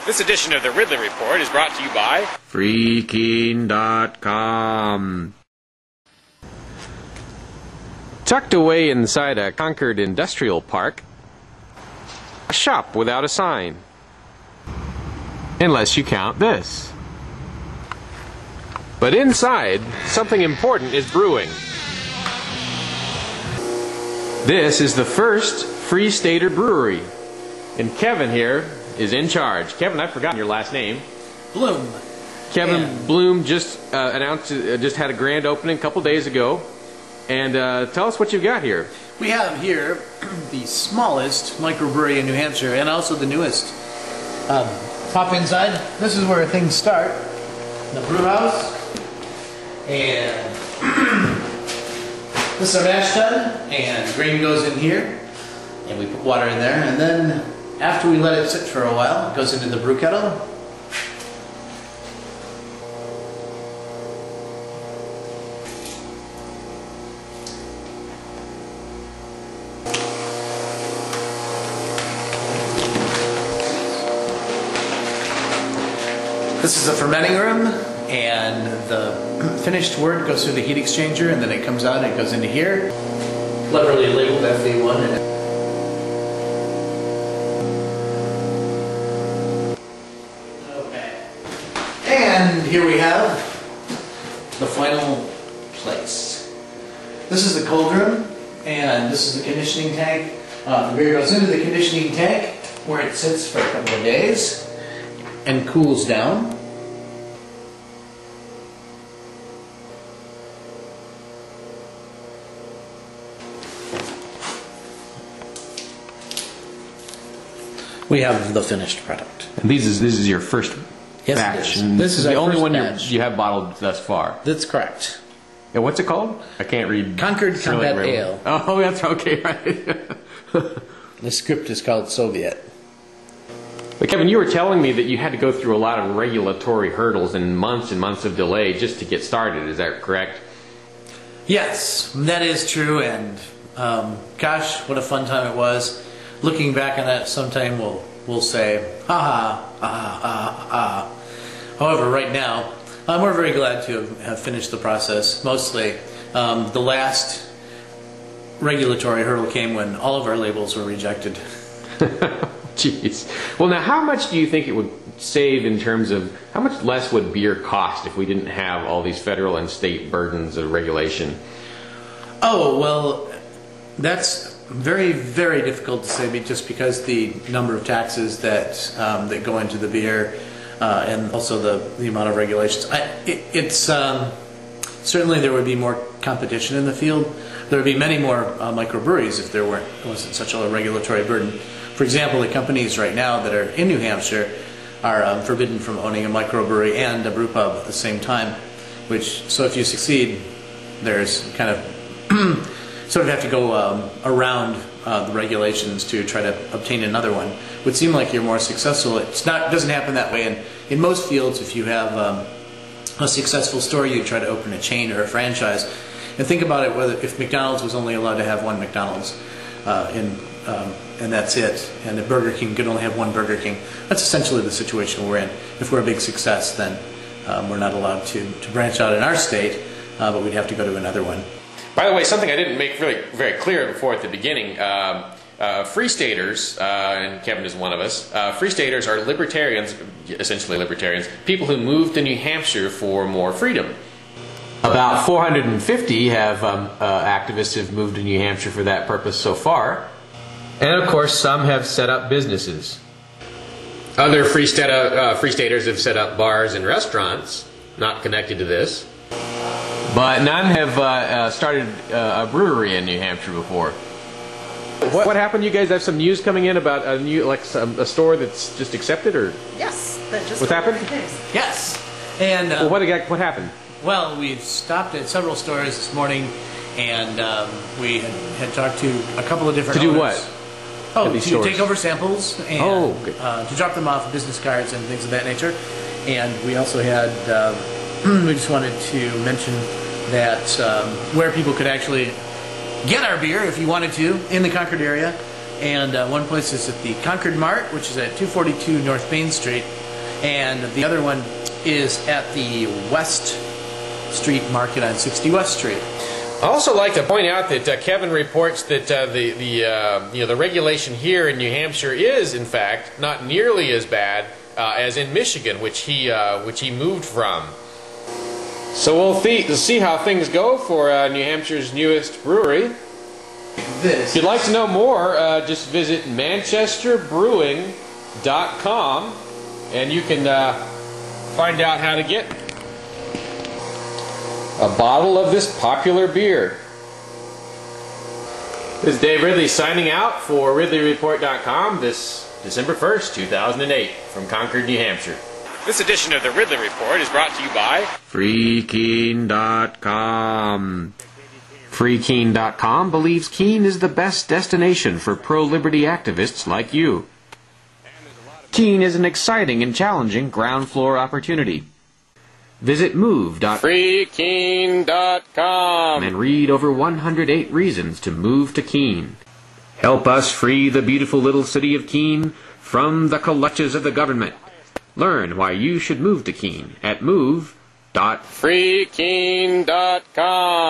This edition of the Ridley Report is brought to you by Freaking.com. Tucked away inside a Concord industrial park, a shop without a sign. Unless you count this. But inside, something important is brewing. This is the first Free Stater brewery. And Kevin here is in charge. Kevin, I've forgotten your last name. Bloom. Kevin Bloom just announced, just had a grand opening a couple days ago. And tell us what you've got here. We have here the smallest microbrewery in New Hampshire and also the newest. Pop inside. This is where things start. The brew house. And this is our mash tun. And grain goes in here. And we put water in there. And then after we let it sit for a while, it goes into the brew kettle. This is a fermenting room, and the finished wort goes through the heat exchanger, and then it comes out and it goes into here. Cleverly labeled FA1. Okay. And here we have the final place. This is the cold room, and this is the conditioning tank. The beer goes into the conditioning tank, where it sits for a couple of days and cools down. We have the finished product. And this is your first batch. And this is the only one batch. you have bottled thus far. That's correct. And what's it called? I can't read. Concord Combat Ale. Oh, that's okay, right? The script is called Soviet. But Kevin, you were telling me that you had to go through a lot of regulatory hurdles and months of delay just to get started. Is that correct? Yes, that is true. And gosh, what a fun time it was. Looking back on that, sometime we'll say, ha ha, ah, ah, ah. However, right now, we're very glad to have finished the process. Mostly, the last regulatory hurdle came when all of our labels were rejected. Jeez. Well, now, how much do you think it would save in terms of how much less would beer cost if we didn't have all these federal and state burdens of regulation? Oh, well, that's very, very difficult to say, just because the number of taxes that that go into the beer and also the amount of regulations. Certainly there would be more competition in the field. There would be many more microbreweries if there wasn't such a regulatory burden. For example, the companies right now that are in New Hampshire are forbidden from owning a microbrewery and a brew pub at the same time. So if you succeed, there's kind of sort of have to go around the regulations to try to obtain another one. It would seem like you're more successful. It doesn't happen that way. And in most fields, if you have a successful store, you try to open a chain or a franchise. And think about it: if McDonald's was only allowed to have one McDonald's, and that's it, and the Burger King could only have one Burger King. That's essentially the situation we're in. If we're a big success, then we're not allowed to branch out in our state, but we'd have to go to another one. By the way, something I didn't make really very clear before at the beginning, Free Staters, and Kevin is one of us, Free Staters are libertarians, essentially libertarians, people who moved to New Hampshire for more freedom. About 450 activists have moved to New Hampshire for that purpose so far. And of course, some have set up businesses. Other Free Staters have set up bars and restaurants, not connected to this. But none have started a brewery in New Hampshire before. What happened? You guys have some news coming in about a new, a store that's just accepted, or? Yes, that just. What happened? Yes, and well, what happened? Well, we've stopped at several stores this morning, and we had talked to a couple of different. To do owners. what? Oh, to take over samples and to drop them off business cards and things of that nature. And we also had. We just wanted to mention that where people could actually get our beer if you wanted to in the Concord area. And one place is at the Concord Mart, which is at 242 North Main Street, and the other one is at the West Street Market on 60 West Street. I also like to point out that Kevin reports that the regulation here in New Hampshire is, in fact, not nearly as bad as in Michigan, which he moved from. So we'll see how things go for New Hampshire's newest brewery. If you'd like to know more, just visit manchesterbrewing.com and you can find out how to get a bottle of this popular beer. This is Dave Ridley signing out for RidleyReport.com this December 1st, 2008 from Concord, New Hampshire. This edition of the Ridley Report is brought to you by FreeKeene.com. FreeKeene.com believes Keene is the best destination for pro-liberty activists like you. Keene is an exciting and challenging ground floor opportunity. Visit move.freekeene.com and read over 108 reasons to move to Keene. Help us free the beautiful little city of Keene from the clutches of the government. Learn why you should move to Keene at move.freekeene.com.